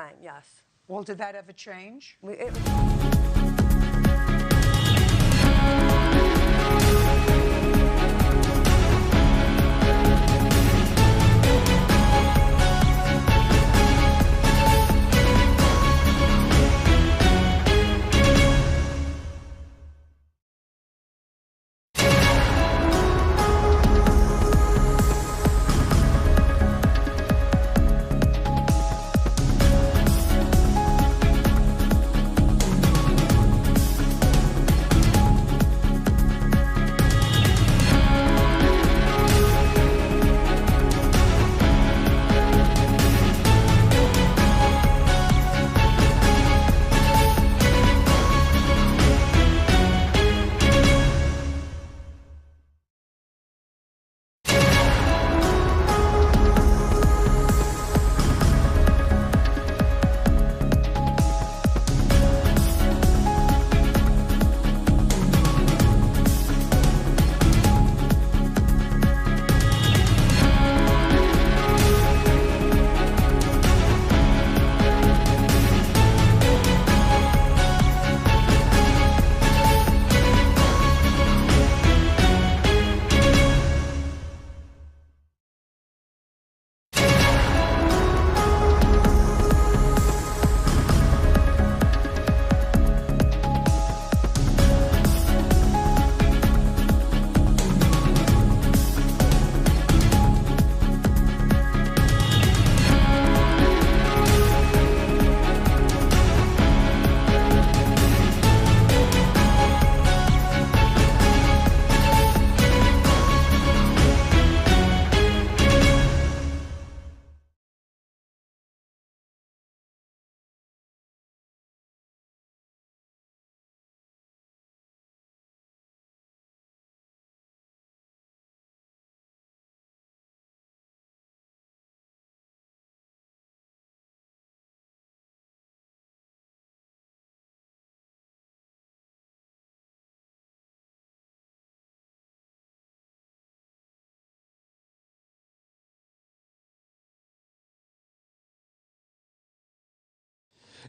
time, yes. Well, did that ever change?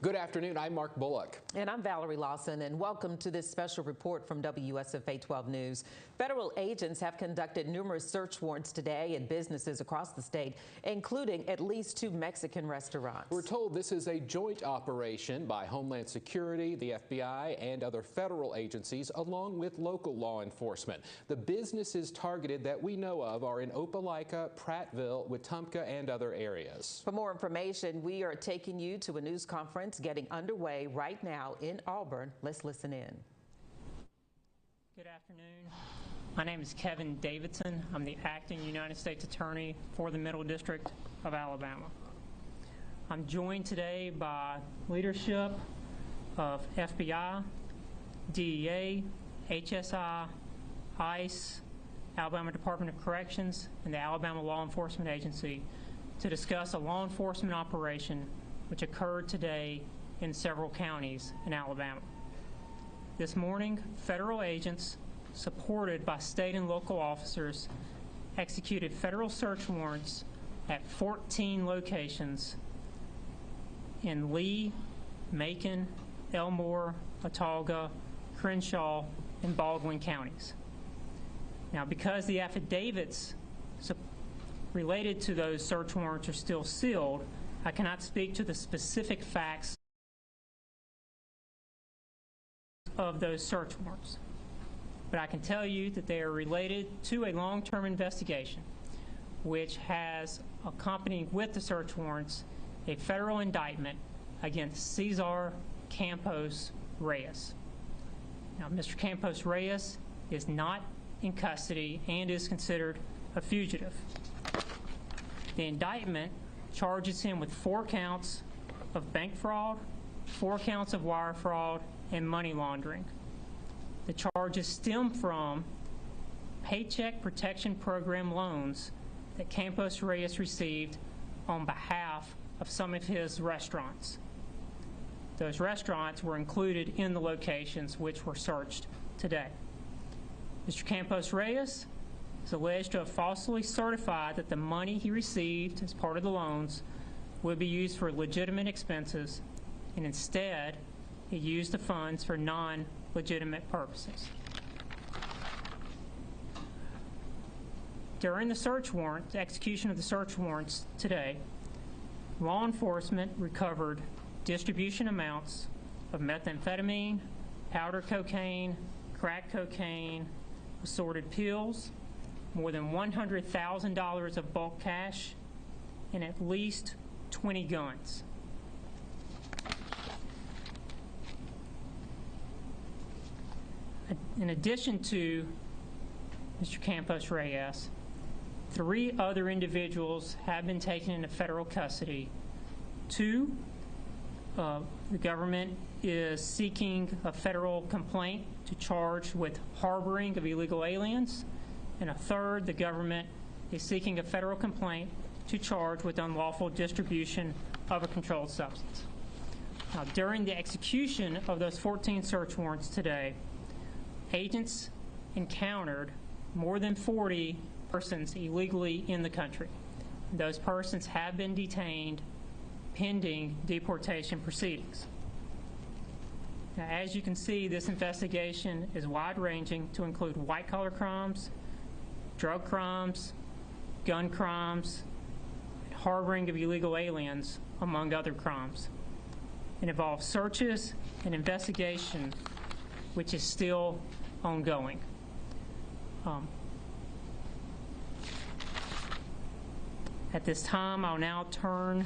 Good afternoon. I'm Mark Bullock. And I'm Valerie Lawson, and welcome to this special report from WSFA 12 News. Federal agents have conducted numerous search warrants today in businesses across the state, including at least 2 Mexican restaurants. We're told this is a joint operation by Homeland Security, the FBI, and other federal agencies, along with local law enforcement. The businesses targeted that we know of are in Opelika, Prattville, Wetumpka, and other areas. For more information, we are taking you to a news conference getting underway right now in Auburn. Let's listen in. Good afternoon. My name is Kevin Davidson. I'm the acting United States Attorney for the Middle District of Alabama. I'm joined today by leadership of FBI, DEA, HSI, ICE, Alabama Department of Corrections, and the Alabama Law Enforcement Agency to discuss a law enforcement operation which occurred today in several counties in Alabama. This morning, federal agents, supported by state and local officers, executed federal search warrants at 14 locations in Lee, Macon, Elmore, Watauga, Crenshaw, and Baldwin counties. Now, because the affidavits related to those search warrants are still sealed, I cannot speak to the specific facts of those search warrants. But I can tell you that they are related to a long-term investigation which has accompanied with the search warrants a federal indictment against Cesar Campos Reyes. Now, Mr. Campos Reyes is not in custody and is considered a fugitive. The indictment charges him with 4 counts of bank fraud, 4 counts of wire fraud, and money laundering. The charges stem from Paycheck Protection Program loans that Campos Reyes received on behalf of some of his restaurants. Those restaurants were included in the locations which were searched today. Mr. Campos Reyes is alleged to have falsely certified that the money he received as part of the loans would be used for legitimate expenses, and instead it used the funds for non-legitimate purposes. During the search warrant, the execution of the search warrants today, law enforcement recovered distribution amounts of methamphetamine, powder cocaine, crack cocaine, assorted pills, more than $100,000 of bulk cash, and at least 20 guns. In addition to Mr. Campos Reyes, 3 other individuals have been taken into federal custody. 2, the government is seeking a federal complaint to charge with harboring of illegal aliens. And a 3rd, the government is seeking a federal complaint to charge with unlawful distribution of a controlled substance. Now, during the execution of those 14 search warrants today, agents encountered more than 40 persons illegally in the country. Those persons have been detained pending deportation proceedings. Now, as you can see, this investigation is wide-ranging to include white-collar crimes, drug crimes, gun crimes, harboring of illegal aliens, among other crimes. It involves searches and investigation, which is still ongoing. At this time, I'll now turn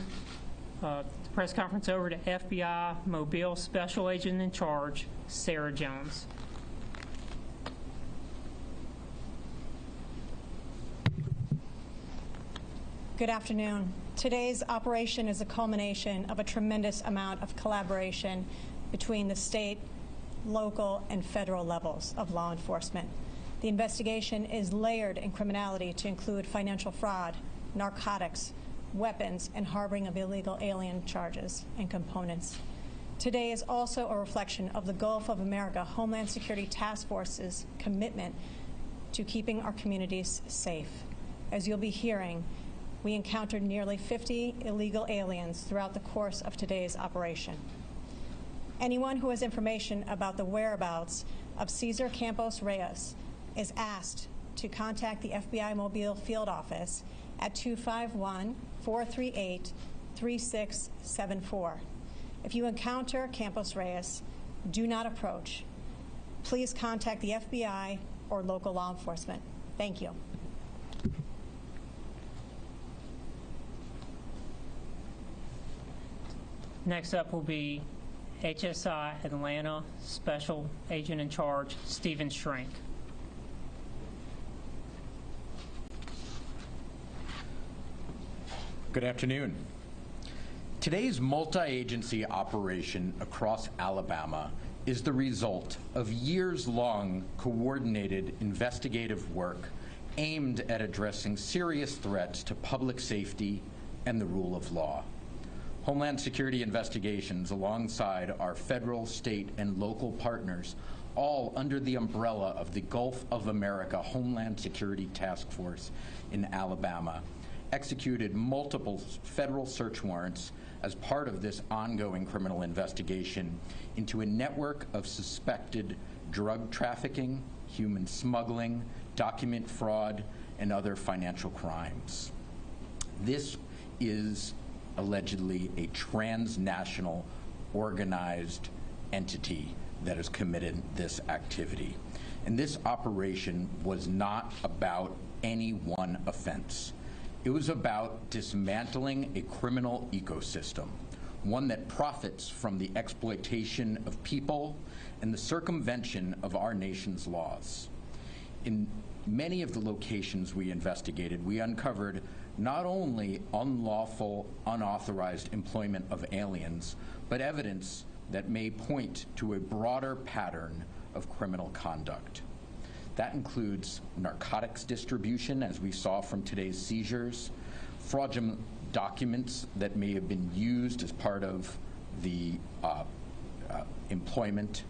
the press conference over to FBI Mobile Special Agent in Charge, Sarah Jones. Good afternoon. Today's operation is a culmination of a tremendous amount of collaboration between the state, local, and federal levels of law enforcement. The investigation is layered in criminality to include financial fraud, narcotics, weapons, and harboring of illegal alien charges and components. Today is also a reflection of the Gulf of America Homeland Security Task Force's commitment to keeping our communities safe. As you'll be hearing, we encountered nearly 50 illegal aliens throughout the course of today's operation. Anyone who has information about the whereabouts of Cesar Campos Reyes is asked to contact the FBI Mobile Field Office at 251-438-3674. If you encounter Campos Reyes, do not approach. Please contact the FBI or local law enforcement. Thank you. Next up will be HSI Atlanta Special Agent in Charge, Stephen Schrank. Good afternoon. Today's multi-agency operation across Alabama is the result of years-long coordinated investigative work aimed at addressing serious threats to public safety and the rule of law. Homeland Security investigations alongside our federal, state, and local partners, all under the umbrella of the Gulf of America Homeland Security Task Force in Alabama, executed multiple federal search warrants as part of this ongoing criminal investigation into a network of suspected drug trafficking, human smuggling, document fraud, and other financial crimes. This is allegedly a transnational organized entity that has committed this activity. And this operation was not about any one offense. It was about dismantling a criminal ecosystem, one that profits from the exploitation of people and the circumvention of our nation's laws. In many of the locations we investigated, we uncovered not only unlawful, unauthorized employment of aliens, but evidence that may point to a broader pattern of criminal conduct. That includes narcotics distribution, as we saw from today's seizures, fraudulent documents that may have been used as part of the employment,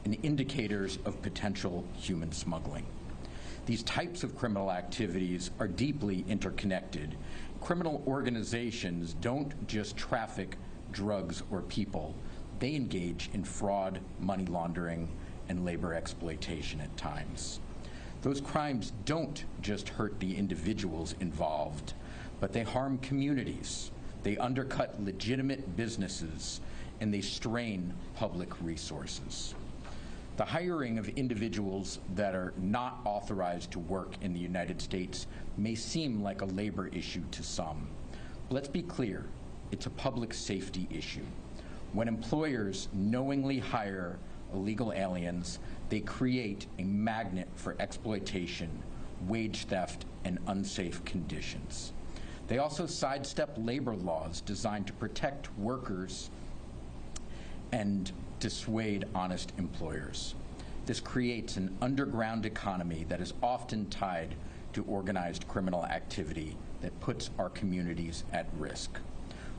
and indicators of potential human smuggling. These types of criminal activities are deeply interconnected, Criminal organizations don't just traffic drugs or people. They engage in fraud, money laundering, and labor exploitation at times. Those crimes don't just hurt the individuals involved, but they harm communities. They undercut legitimate businesses, and they strain public resources. The hiring of individuals that are not authorized to work in the United States may seem like a labor issue to some. But let's be clear, it's a public safety issue. When employers knowingly hire illegal aliens, they create a magnet for exploitation, wage theft, and unsafe conditions. They also sidestep labor laws designed to protect workers and dissuade honest employers. This creates an underground economy that is often tied to organized criminal activity that puts our communities at risk.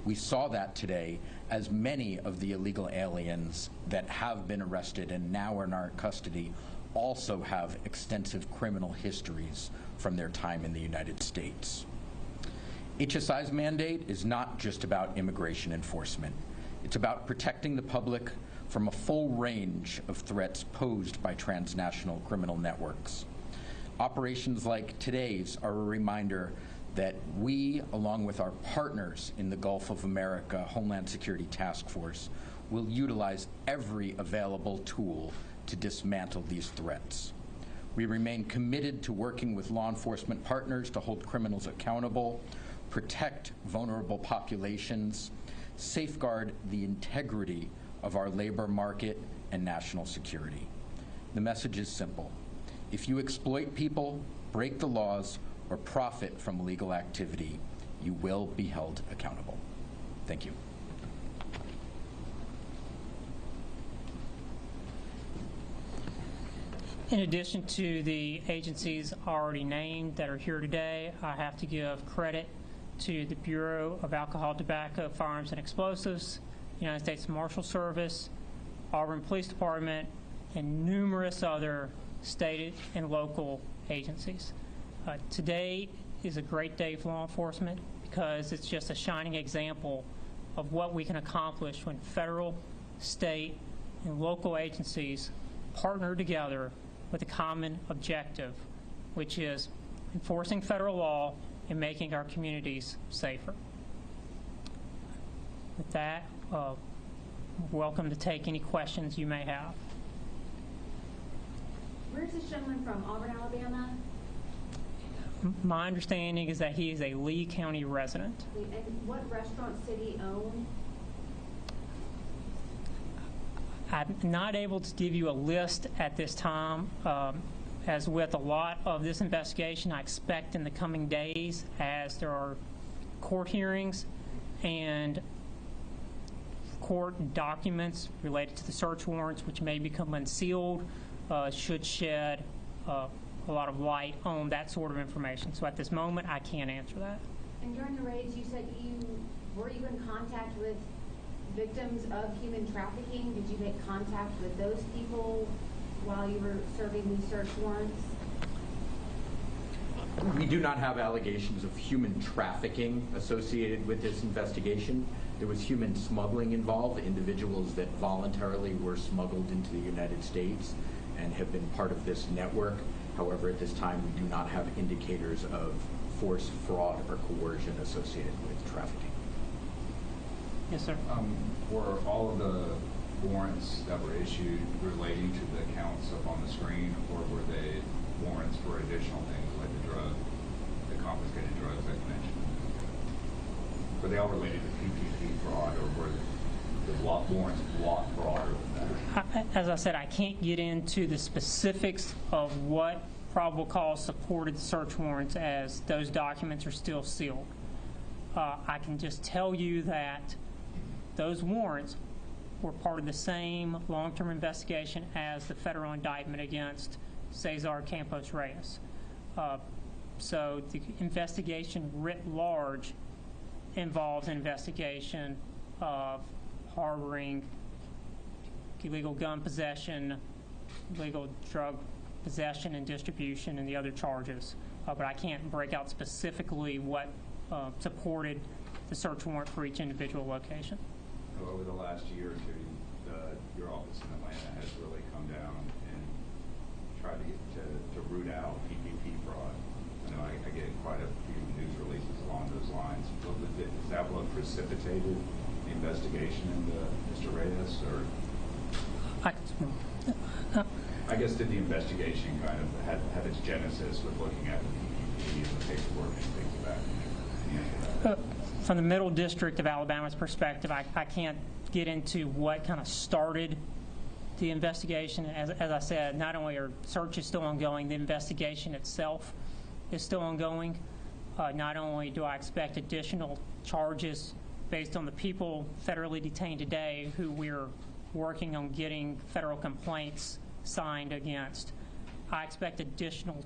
We saw that today as many of the illegal aliens that have been arrested and now are in our custody also have extensive criminal histories from their time in the United States. HSI's mandate is not just about immigration enforcement. It's about protecting the public from a full range of threats posed by transnational criminal networks. Operations like today's are a reminder that we, along with our partners in the Gulf of America Homeland Security Task Force, will utilize every available tool to dismantle these threats. We remain committed to working with law enforcement partners to hold criminals accountable, protect vulnerable populations, safeguard the integrity of our labor market and national security. The message is simple. If you exploit people, break the laws, or profit from illegal activity, you will be held accountable. Thank you. In addition to the agencies already named that are here today, I have to give credit to the Bureau of Alcohol, Tobacco, Firearms, and Explosives, United States Marshal Service, Auburn Police Department, and numerous other state and local agencies. Today is a great day for law enforcement because it's just a shining example of what we can accomplish when federal, state, and local agencies partner together with a common objective, which is enforcing federal law and making our communities safer. With that, welcome to take any questions you may have. Where's this gentleman from? Auburn, Alabama? My understanding is that he is a Lee County resident. And what restaurants did he own? I'm not able to give you a list at this time. As with a lot of this investigation, I expect in the coming days, as there are court hearings and court documents related to the search warrants, which may become unsealed, should shed a lot of light on that sort of information. So at this moment, I can't answer that. And during the raids, you said were you in contact with victims of human trafficking? Did you make contact with those people while you were serving these search warrants? We do not have allegations of human trafficking associated with this investigation. There was human smuggling involved, individuals that voluntarily were smuggled into the United States and have been part of this network. However, at this time, we do not have indicators of force, fraud, or coercion associated with trafficking. Yes, sir. Were all of the warrants that were issued relating to the counts up on the screen, or were they warrants for additional things like the confiscated drugs that you mentioned? Were they all related to PPP fraud, or were the warrants a lot broader than that? As I said, I can't get into the specifics of what probable cause supported the search warrants, as those documents are still sealed. I can just tell you that those warrants were part of the same long-term investigation as the federal indictment against Cesar Campos Reyes. So the investigation writ large involves an investigation of harboring, illegal gun possession, illegal drug possession and distribution, and the other charges. But I can't break out specifically what supported the search warrant for each individual location. Over the last year or two, your office in Atlanta has really come down and tried to root out PPP fraud. I know I get quite a few news releases along those lines. Is that what precipitated the investigation into Mr. Reyes, or I guess did the investigation kind of have its genesis with looking at the PPP and the paperwork and things of that? From the Middle District of Alabama's perspective, I can't get into what kind of started the investigation. As I said, not only are searches still ongoing, the investigation itself is still ongoing. Not only do I expect additional charges based on the people federally detained today who we're working on getting federal complaints signed against, I expect additional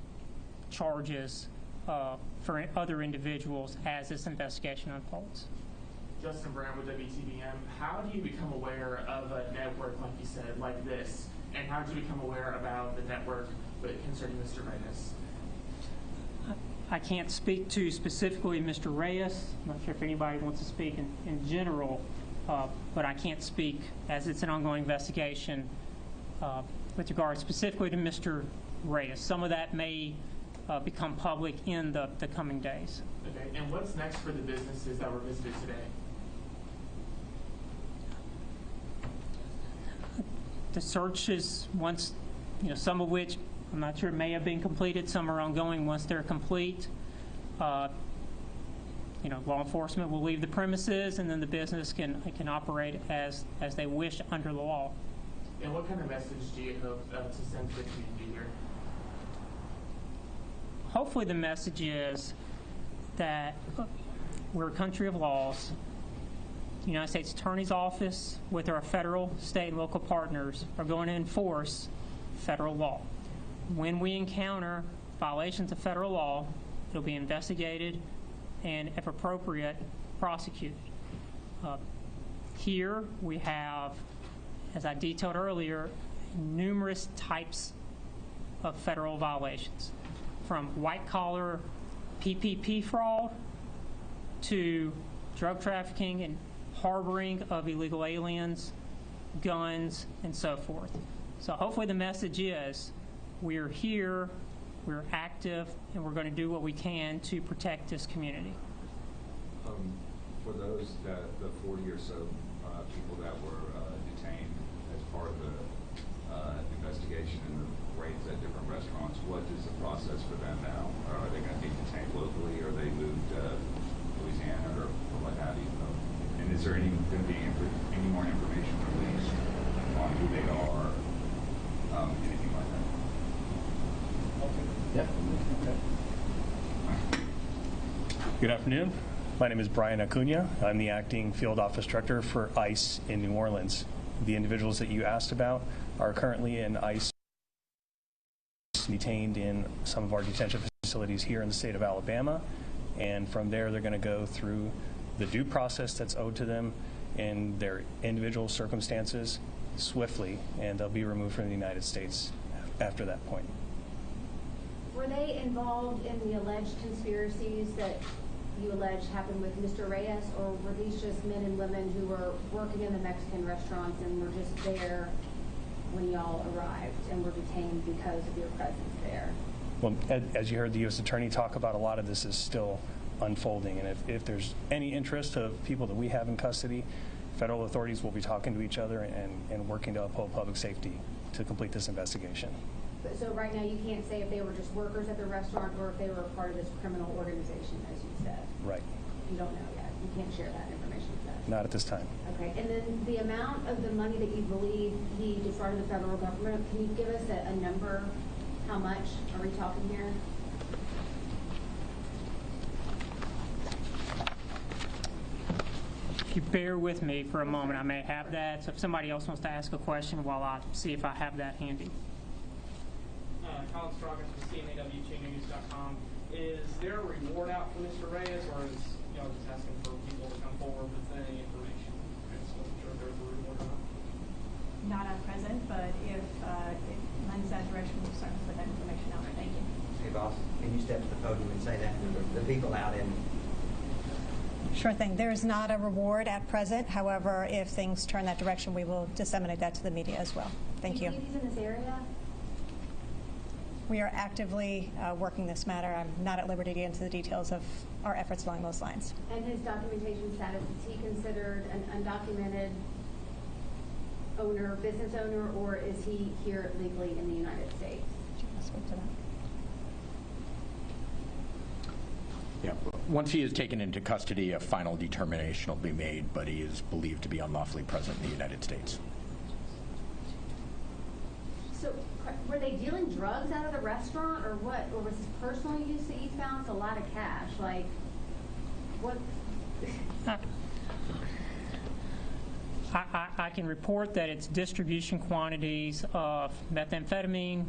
charges for other individuals as this investigation unfolds. Justin Brown with WTBM. How do you become aware of a network, like you said, like this? And how did you become aware about the network concerning Mr. Reyes? I can't speak to specifically Mr. Reyes. I'm not sure if anybody wants to speak in general, but I can't speak, as it's an ongoing investigation, with regard specifically to Mr. Reyes. Some of that may become public in the coming days. Okay, and what's next for the businesses that were visited today? The searches, once, some of which I'm not sure may have been completed, some are ongoing. Once they're complete, law enforcement will leave the premises, and then the business can operate as they wish under the law. And what kind of message do you hope to send to the community here? Hopefully the message is that we're a country of laws. The United States Attorney's Office, with our federal, state, and local partners, are going to enforce federal law. When we encounter violations of federal law, it'll be investigated and, if appropriate, prosecuted. Here we have, as I detailed earlier, numerous types of federal violations, from white-collar PPP fraud to drug trafficking and harboring of illegal aliens, guns, and so forth. So hopefully the message is we're here, we're active, and we're going to do what we can to protect this community. For those, the 40 or so people that were detained as part of the investigation and the raids at different restaurants, what is the process for them now? Are they going to be detained locally, or are they moved to Louisiana, or what have you? And is there going to be any more information released on who they are, anything like that? Yeah. Good afternoon. My name is Brian Acuna. I'm the acting field office director for ICE in New Orleans. The individuals that you asked about are currently in ICE, detained in some of our detention facilities here in the state of Alabama, and from there they're going to go through the due process that's owed to them in their individual circumstances swiftly, and they'll be removed from the United States after that point. Were they involved in the alleged conspiracies that you allege happened with Mr. Reyes, or were these just men and women who were working in the Mexican restaurants and were just there when y'all arrived and were detained because of your presence there? Well, as you heard the U.S. Attorney talk about, a lot of this is still unfolding, and if there's any interest of people that we have in custody, federal authorities will be talking to each other and working to uphold public safety to complete this investigation. So right now you can't say if they were just workers at the restaurant or if they were part of this criminal organization, as you said? Right. You don't know yet. You can't share that information with us? Not at this time. Okay. And then the amount of the money that you believe he defrauded the federal government, can you give us a number? How much are we talking here? If you bear with me for a moment, I may have that. So if somebody else wants to ask a question while I see if I have that handy. Colin Stroggins from CNAW2news.com. Is there a reward out for Mr. Reyes, or is y'all just asking for people to come forward with any information? I just wasn't sure if there's a reward or not. Not at present, but if it lends that direction, we'll certainly put that information out there. Thank you. Hey, boss, can you step to the podium and say that to the people out in Sure thing. There's not a reward at present. However, if things turn that direction, we will disseminate that to the media as well. Thank you. Do you believe he's in this area? We are actively working this matter. I'm not at liberty to get into the details of our efforts along those lines. And his documentation status, is he considered an undocumented owner, business owner, or is he here legally in the United States? Do you want to speak to that? Yeah, once he is taken into custody, a final determination will be made, but he is believed to be unlawfully present in the United States. So were they dealing drugs out of the restaurant or what? Or was this personal use that he found a lot of cash? Like, what? I can report that it's distribution quantities of methamphetamine,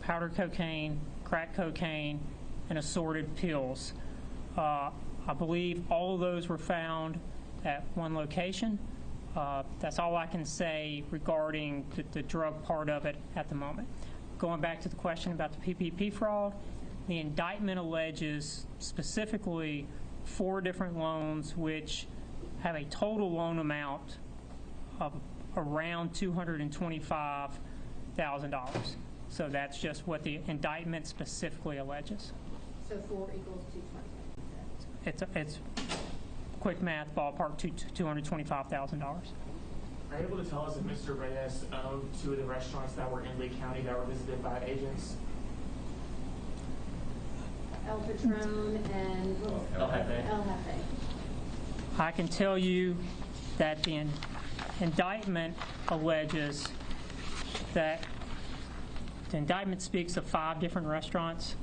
powder cocaine, crack cocaine, and assorted pills. I believe all of those were found at one location. That's all I can say regarding the drug part of it at the moment. Going back to the question about the PPP fraud, the indictment alleges specifically 4 different loans which have a total loan amount of around $225,000. So that's just what the indictment specifically alleges. So 4 equals 220. It's quick math, ballpark, $225,000. Are you able to tell us if Mr. Reyes owned 2 of the restaurants that were in Lee County that were visited by agents? El Patron and El Jefe. El Jefe. I can tell you that the indictment alleges that the indictment speaks of 5 different restaurants.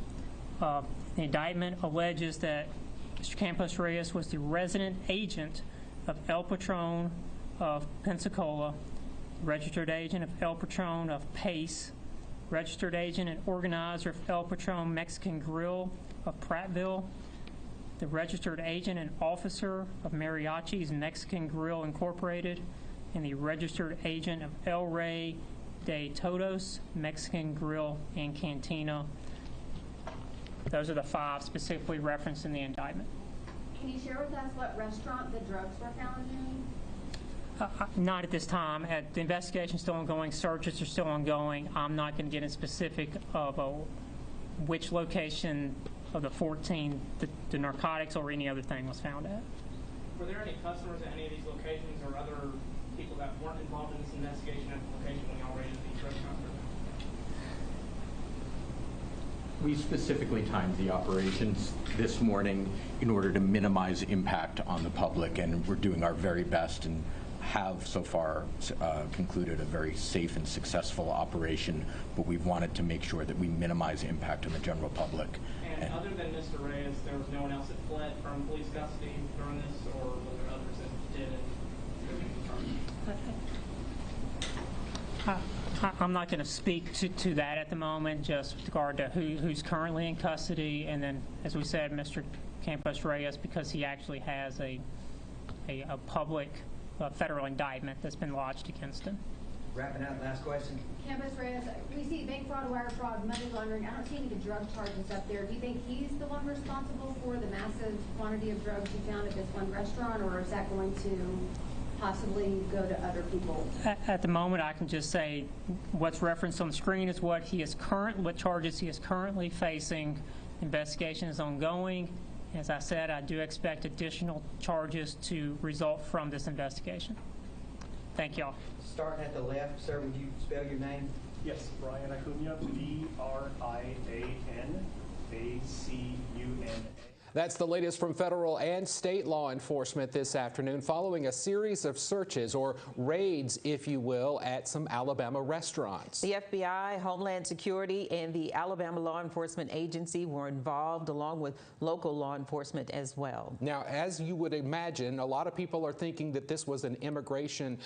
The indictment alleges that Mr. Campos Reyes was the resident agent of El Patron of Pensacola, registered agent of El Patron of Pace, registered agent and organizer of El Patron Mexican Grill of Prattville, the registered agent and officer of Mariachi's Mexican Grill Incorporated, and the registered agent of El Rey de Todos Mexican Grill and Cantina. Those are the 5 specifically referenced in the indictment. Can you share with us what restaurant the drugs were found in? Not at this time. The investigation is still ongoing. Searches are still ongoing. I'm not going to get in specific of which location of the 14 the narcotics or any other thing was found at. Were there any customers at any of these locations or other people that weren't involved in this investigation at the location when y'all raided these restaurants? We specifically timed the operations this morning in order to minimize impact on the public, and we're doing our very best and have so far concluded a very safe and successful operation, but we've wanted to make sure that we minimize impact on the general public. And other than Mr. Reyes, there was no one else that fled from police custody during this, or were there others that did? I'm not going to speak to that at the moment, just with regard to who's currently in custody, and then, as we said, Mr. Campos Reyes, because he actually has a public federal indictment that's been lodged against him. Wrapping up, last question. Campos Reyes, we see bank fraud, wire fraud, money laundering. I don't see any of the drug charges up there. Do you think he's the one responsible for the massive quantity of drugs you found at this one restaurant, or is that going to possibly go to other people? At the moment, I can just say what's referenced on the screen is what charges he is currently facing. Investigation is ongoing. As I said, I do expect additional charges to result from this investigation. Thank y'all. Starting at the left, sir, would you spell your name? Yes, Brian Acuna, BRIANACUNA. That's the latest from federal and state law enforcement this afternoon following a series of searches, or raids, if you will, at some Alabama restaurants. The FBI, Homeland Security, and the Alabama Law Enforcement Agency were involved, along with local law enforcement as well. Now, as you would imagine, a lot of people are thinking that this was an immigration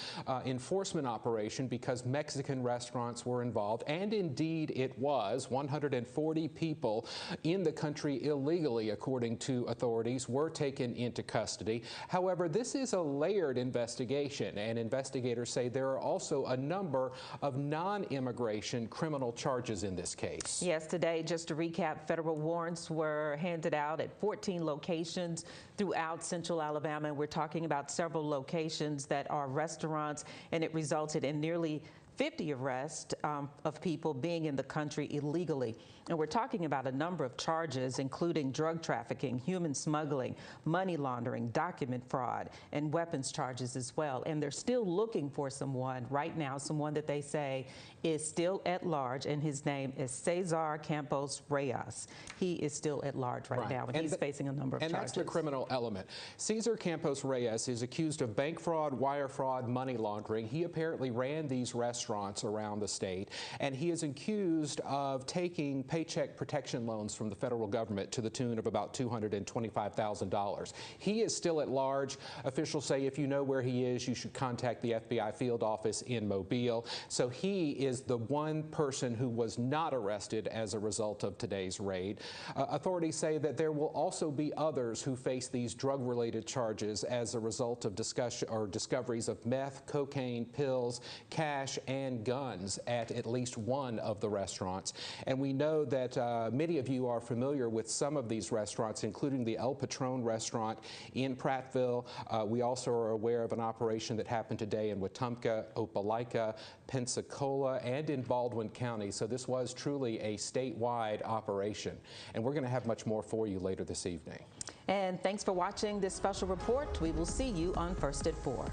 enforcement operation because Mexican restaurants were involved, and indeed it was. 140 people in the country illegally, according according to authorities, were taken into custody. However, this is a layered investigation, and investigators say there are also a number of non-immigration criminal charges in this case. Yes, today, just to recap, federal warrants were handed out at 14 locations throughout central Alabama. We're talking about several locations that are restaurants, and it resulted in nearly 50 arrests of people being in the country illegally. And we're talking about a number of charges, including drug trafficking, human smuggling, money laundering, document fraud, and weapons charges as well. And they're still looking for someone right now, someone that they say is still at large, and his name is Cesar Campos Reyes. He is still at large right now, and he's facing a number of charges. And that's the criminal element. Cesar Campos Reyes is accused of bank fraud, wire fraud, money laundering. He apparently ran these restaurants around the state, and he is accused of taking paycheck protection loans from the federal government to the tune of about $225,000. He is still at large. Officials say if you know where he is, you should contact the FBI field office in Mobile. So he is the one person who was not arrested as a result of today's raid. Authorities say that there will also be others who face these drug-related charges as a result of discoveries of meth, cocaine, pills, cash, and guns at least one of the restaurants. And we know that many of you are familiar with some of these restaurants, including the El Patron restaurant in Prattville. We also are aware of an operation that happened today in Wetumpka, Opelika, Pensacola, and in Baldwin County. So this was truly a statewide operation. And we're going to have much more for you later this evening. And thanks for watching this special report. We will see you on First at 4.